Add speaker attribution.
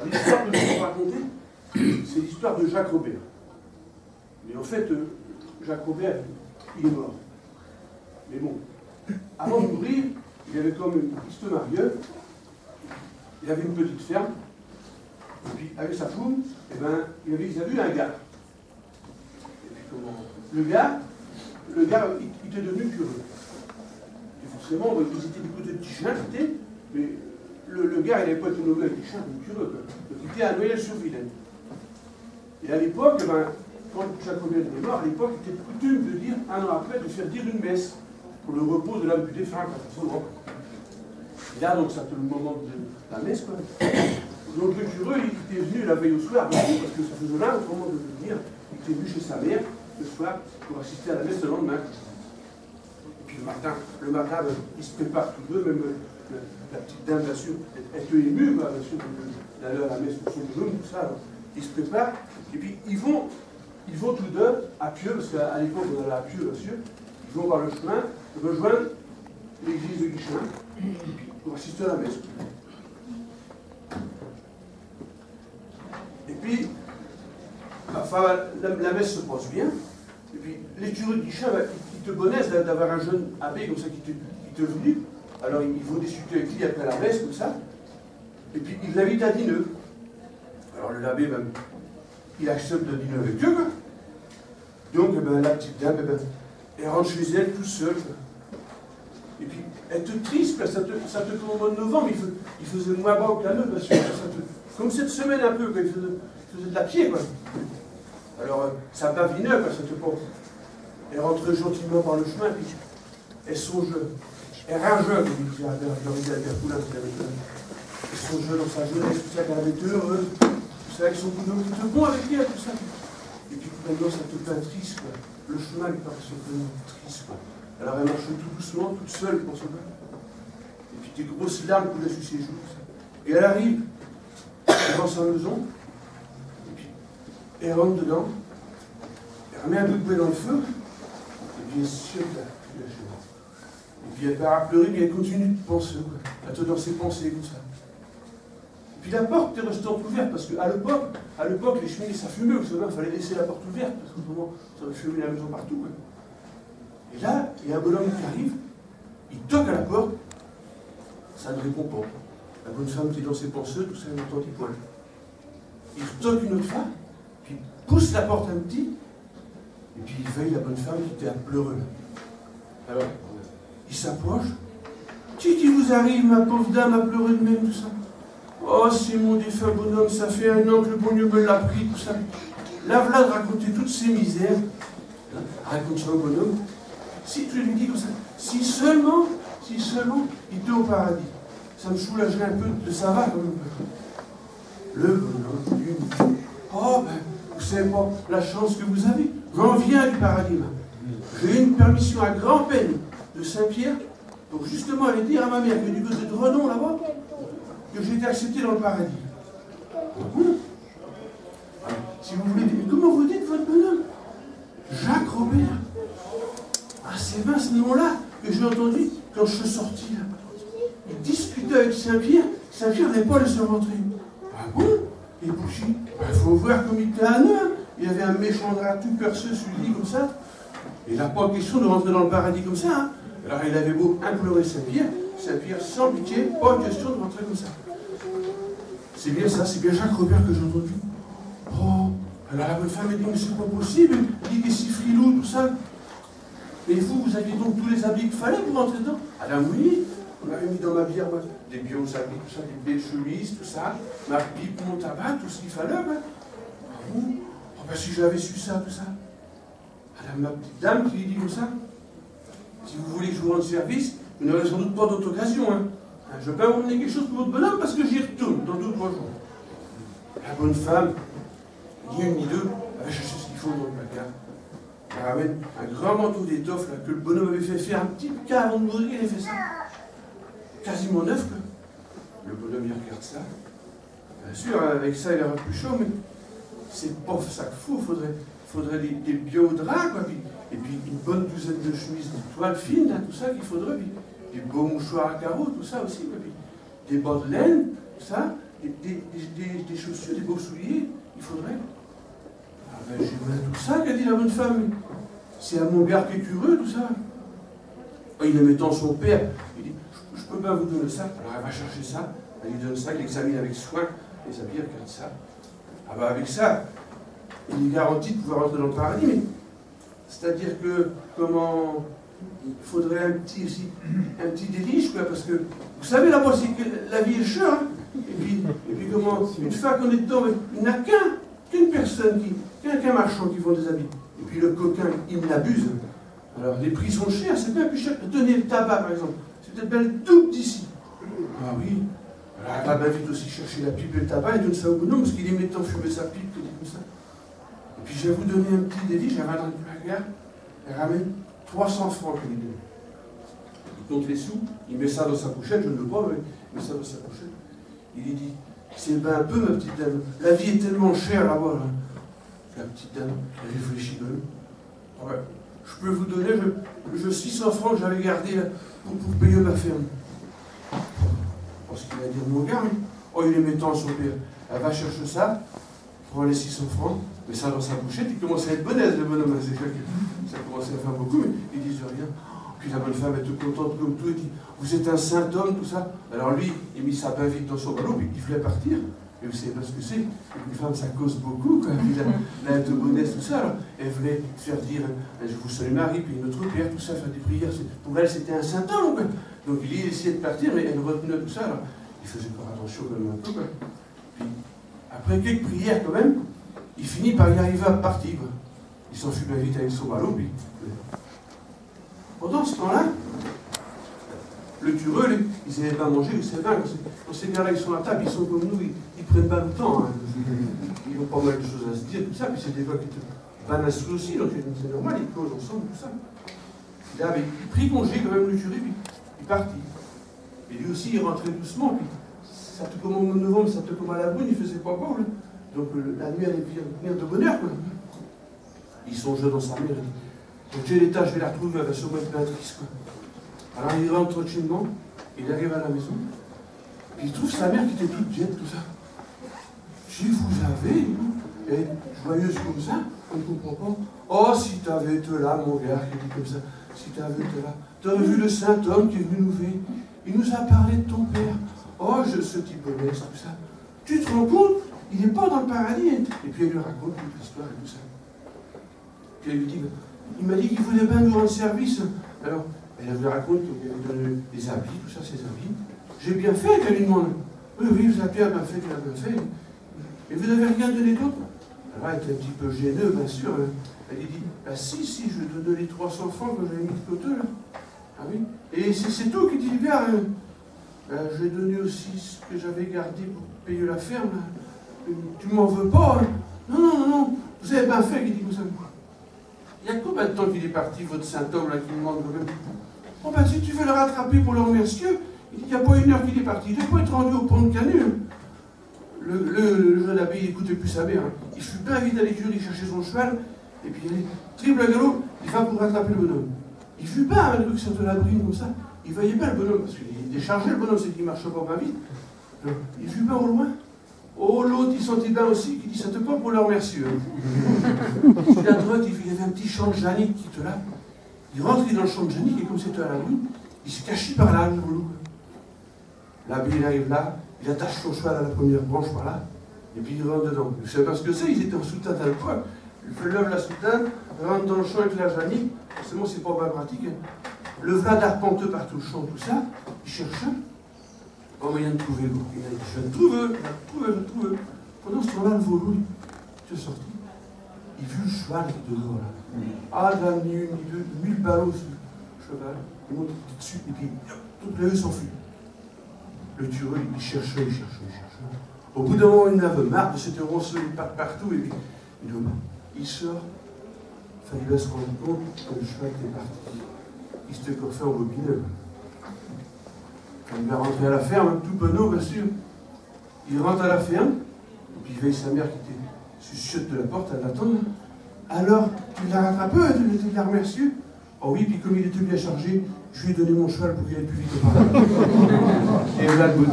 Speaker 1: L'histoire que je vais vous raconter, c'est l'histoire de Jacques Robert. Mais en fait, Jacques Robert, il est mort. Mais bon, avant de mourir, il avait comme une triste mariole. Il avait une petite ferme. Et puis, avec sa femme, eh ben, il avait eu un gars. Et puis, comment... Le gars, il était devenu curieux. Et forcément, ils étaient du côté de Tichin, mais le gars, il n'avait pas été nommé avec Tichin, mais curieux. Quoi. Donc, il était à Noyelles-sur-Vilaine. Et à l'époque, eh ben, quand Jacques Robert est mort, à l'époque, il était coutume de dire, un an après, de faire dire une messe pour le repos de l'âme du défunt. Et là, donc, c'était le moment de la messe, quoi. Donc, le curieux, il était venu la veille au soir, parce que ça faisait là, au moment de venir, il était venu chez sa mère, le soir, pour assister à la messe le lendemain. Et puis le matin, ben, ils se préparent tous deux, même la petite dame, bien sûr, elle est émue, quoi, bien sûr, d'aller à la messe pour son bonhomme, tout ça. Alors, ils se préparent, et puis ils vont tous deux à Pieux, parce qu'à l'époque, on allait à Pieux, bien sûr, ils vont par le chemin, rejoindre l'église de Guichin, pour assister à la messe. Et puis, enfin, la messe se passe bien. Et puis, les curieux de Guichin, ils te connaissent d'avoir un jeune abbé comme ça qui te venu. Alors, ils vont discuter avec lui après la messe, comme ça. Et puis, ils l'invitent à dîner. Alors, l'abbé, ben, il accepte de dîner avec eux. Quoi. Donc, ben, la petite dame, ben, elle rentre chez elle tout seule. Et puis, elle te triste, ça te tombe au mois de novembre, il faisait moins bas que la neuve, parce que comme cette semaine un peu, il faisait de la pied, quoi. Alors, ça pavinait, quoi, ça te porte. Elle rentre gentiment par le chemin, puis elle songe, elle rageait, comme il disait Albert Poulain, elle songe dans sa jeunesse, tout ça, qu'elle avait été heureuse, tout ça, avec son boulot, tout était bon avec elle, tout ça. Et puis, maintenant, ça te peint triste, quoi. Le chemin lui paraît vraiment triste, quoi. Alors, elle marche tout doucement, toute seule, pour son bain. Et puis, des grosses larmes coulaient sur ses joues, ça. Et elle arrive dans sa maison, et puis elle rentre dedans, elle remet un bout de bois dans le feu, et puis elle se jette là, et puis elle part à pleurer, mais elle continue de penser, quoi. Elle est dans ses pensées, comme ça. Et puis la porte est restée ouverte, parce qu'à l'époque, les cheminées, ça fumait, vous savez, il fallait laisser la porte ouverte, parce qu'autrement, ça aurait fumé la maison partout, quoi. Et là, il y a un bonhomme qui arrive, il toque à la porte, ça ne répond pas. La bonne femme qui est dans ses pensées, tout ça, elle n'entend point. Il retoque une autre fois, puis il pousse la porte un petit, et puis il veille la bonne femme qui était à pleurer. Alors, il s'approche. Qu'est-ce qui vous arrive, ma pauvre dame, à pleurer de même, tout ça? Oh, c'est mon défunt bonhomme, ça fait un an que le bon Dieu me l'a pris, tout ça. Là, voilà de raconter toutes ses misères. Raconte ça au bonhomme. Si tu lui dis comme ça, si seulement, il était au paradis. Ça me soulagerait un peu de savoir quand même. Le bonhomme lui dit, oh ben, vous savez pas la chance que vous avez. J'en viens du paradis, là. J'ai eu une permission à grand-peine de Saint-Pierre pour justement aller dire à ma mère que du côté de Redon, là-bas, que j'ai été accepté dans le paradis. Alors, si vous voulez dire, mais comment vous dites votre bonhomme? Jacques Robert. Ah, c'est bien ce nom-là que j'ai entendu quand je suis sorti là. Il discutait avec Saint-Pierre, Saint-Pierre n'avait pas laissé rentrer. Ah bon? Et Bouchy, il faut voir comme il était à nous. Il avait un méchant drap tout percé sur le lit comme ça. Il n'a pas question de rentrer dans le paradis comme ça. Hein. Alors il avait beau implorer Saint-Pierre, Saint-Pierre sans pitié, pas question de rentrer comme ça. C'est bien ça, c'est bien Jacques Robert que j'ai entendu. Oh, alors la bonne femme a dit, mais c'est pas possible, il dit qu'il est si frilou, tout ça. Et vous aviez donc tous les habits qu'il fallait pour rentrer dedans? Ah ben oui. On avait mis dans ma bière, moi, des bios habits, tout ça, des belles chemises, tout ça, ma pipe, mon tabac, tout ce qu'il fallait, ben. Ah bon? Oh ben si j'avais su ça, tout ça. Alors ma petite dame qui lui dit comme ça, si vous voulez que je vous rende service, vous n'aurez sans doute pas d'autre occasion, hein. Je vais pas vous emmener quelque chose pour votre bonhomme parce que j'y retourne dans 2 ou 3 jours. La bonne femme, ni une ni deux, elle va chercher ce qu'il faut dans le placard. Elle ramène un grand manteau d'étoffe que le bonhomme avait fait faire un petit cas avant de mourir, il avait fait ça. Quasiment neuf, quoi. Le bonhomme, il regarde ça. Bien sûr, avec ça, il aura plus chaud, mais c'est pas ça qu'il faut. Faudrait des biodraps, quoi. Et puis une bonne douzaine de chemises de toile fine, là, tout ça qu'il faudrait. Puis des beaux mouchoirs à carreaux, tout ça aussi, quoi. Puis des bas de laine, tout ça. des chaussures, des beaux souliers, il faudrait. Ah ben j'ai bien tout ça, qu'a dit la bonne femme. C'est à mon gars qui est curieux, tout ça. Il est mettant son père, il dit, je peux pas vous donner ça. Alors elle va chercher ça, elle lui donne ça, elle l'examine avec soin, et ça regarde ça. Ah ben avec ça, il est garanti de pouvoir rentrer dans le paradis, mais c'est-à-dire que, comment, il faudrait un petit délige, quoi, parce que, vous savez, là-bas, la vie est chère, hein. Et puis comment, une fois qu'on est dedans, il n'y a qu'une personne, qu'un marchand qui vend des habits. Et puis le coquin, il l'abuse. Alors les prix sont chers, c'est bien plus cher. Tenez le tabac, par exemple. C'est peut-être bien le double d'ici. Ah oui. Alors elle va bien vite aussi chercher la pipe et le tabac, et donne ça au bonhomme, parce qu'il aimait tant fumer sa pipe, comme ça. Et puis je vais vous donner un petit délit, elle va dans la gare, elle ramène 300 francs qu'il lui donne. Il compte les sous, il met ça dans sa pochette, je ne le veux pas, mais il met ça dans sa pochette. Il lui dit, c'est ben un peu ma petite dame, la vie est tellement chère là-bas. Hein. La petite dame, elle réfléchit de lui. Ah ouais, je peux vous donner, je 600 francs que j'avais gardé là, pour payer ma ferme. Parce qu'il va dire, mon gars, oh il est mettant son père. Elle va chercher ça, prend les 600 francs, met ça dans sa pochette, il commence à être bonaise, le bonhomme, c'est clair que ça commence à faire beaucoup, mais ils disent rien. Puis la bonne femme est toute contente comme tout, et dit, vous êtes un saint homme, tout ça. Alors lui, il mit sa bien vite dans son ballon, puis il voulait partir. Et vous savez pas ce que c'est. Une femme, ça cause beaucoup, quoi. Puis la bonesse, tout ça. Alors, elle voulait faire dire, je vous salue Marie, puis notre Père, tout ça, faire des prières. Pour elle, c'était un saint homme, quoi. Donc il essayait de partir, mais elle retenait tout ça. Alors, il faisait pas attention quand même un peu, quoi. Puis, après quelques prières, quand même, il finit par y arriver à partir, quoi. Il s'enfuit bien vite avec son ballon, puis... Pendant ce temps-là, le tureux, ils n'avaient pas mangé, ils savaient, quand ces gars-là, ils sont à table, ils sont comme nous, ils prennent pas le temps. Hein. Ils ont pas mal de choses à se dire, tout ça, puis c'est des gars qui te banassent aussi, donc c'est normal, ils causent ensemble, tout ça. Il avait pris congé quand même, le turé, puis il est parti. Et lui aussi, il rentrait doucement, puis ça te comme au mois de novembre, ça te comme à la brune, il faisait pas beau, là. Donc la nuit allait venir de bonne heure, quoi. Ils sont jeunes dans sa mère, il dit, quand j'ai l'état, je vais la retrouver, elle va sûrement être bien triste, quoi. Alors il rentre tranquillement, il arrive à la maison, et il trouve sa mère qui était toute diète, tout ça. Je dis, vous avez, elle est joyeuse comme ça, on ne comprend pas. Oh, si t'avais été là, mon gars, qui dit comme ça, si t'avais été là, t'aurais vu le saint homme qui est venu nous ver, il nous a parlé de ton père. Oh, ce type de laisse, tout ça. Tu te rends compte, il n'est pas dans le paradis. Et puis elle lui raconte toute l'histoire et tout ça. Puis elle lui dit, il m'a dit qu'il voulait bien nous rendre service. Alors, elle lui raconte qu'il avait donné des habits, tout ça, ses habits. J'ai bien fait, qu'elle lui demande. Oui, vous avez bien fait, qu'elle a bien fait. Et vous n'avez rien donné d'autre? Alors elle était un petit peu gêneuse, bien sûr. Elle lui dit, ah si, je vais te donner les 300 francs que j'avais mis de côté, là. Ah oui. Et c'est tout qui dit, bien, j'ai donné aussi ce que j'avais gardé pour payer la ferme. Tu m'en veux pas, hein? Non, vous avez bien fait, qu'il dit comme ça. Il y a combien de temps qu'il est parti, votre saint homme, là, qui demande quand même? Bon, ben, si tu veux le rattraper pour le remercier, il n'y a pas une heure qu'il est parti. Il ne doit pas être rendu au pont de Canu. Le jeune abbé, il n'écoutait plus sa mère. Hein. Il fut bien vite à l'écurie chercher son cheval, et puis il allait triple galop, il va pour rattraper le bonhomme. Il fut bien un truc sur de la brine comme ça. Il voyait bien le bonhomme, parce qu'il était chargé, le bonhomme, c'est qu'il ne marchait pas vite. Donc, il fut bien au loin. Oh, l'autre, il sentait bien aussi, qui dit, ça te prend pour le remercier. Sur la droite, il y avait un petit champ de Jannick qui était là. Il rentrait dans le champ de Jannick, et comme c'était à la brune, il se cachait par là, le loup. L'abbé, il arrive là, il attache son cheval à la première branche par là, et puis il rentre dedans. Vous savez pas ce que c'est, ils étaient en soutane à l'époque. Il lève la soutane, rentre dans le champ avec la Jannick, forcément c'est pas pratique. Hein. Le vlad arpenteux par tout le champ, tout ça, il cherche pas moyen de trouver l'eau. Il a dit, je le trouve. Pendant ce temps-là, le volume, il est sorti. Il vit le cheval qui est dehors là. Ah, de la nuit, ni deux, 1000 ballots sur le cheval, il monte dessus, et puis toute la rue s'enfuit. Le tueur, il cherchait. Au bout d'un moment, il en avait marre de cette ronceau, il part partout, et puis il sort. Enfin, il va se rendre compte que le cheval était parti. Il s'était coiffé en bobineux. Quand il va rentrer à la ferme, tout penaud, bien sûr. Il rentre à la ferme, et puis il veille sa mère qui était suciote de la porte, elle l'attend. Alors, tu l'as rattrapé, tu l'as remercié? Oh oui, puis comme il était bien chargé, je lui ai donné mon cheval pour qu'il aille plus vite au paradis. Et voilà le bout.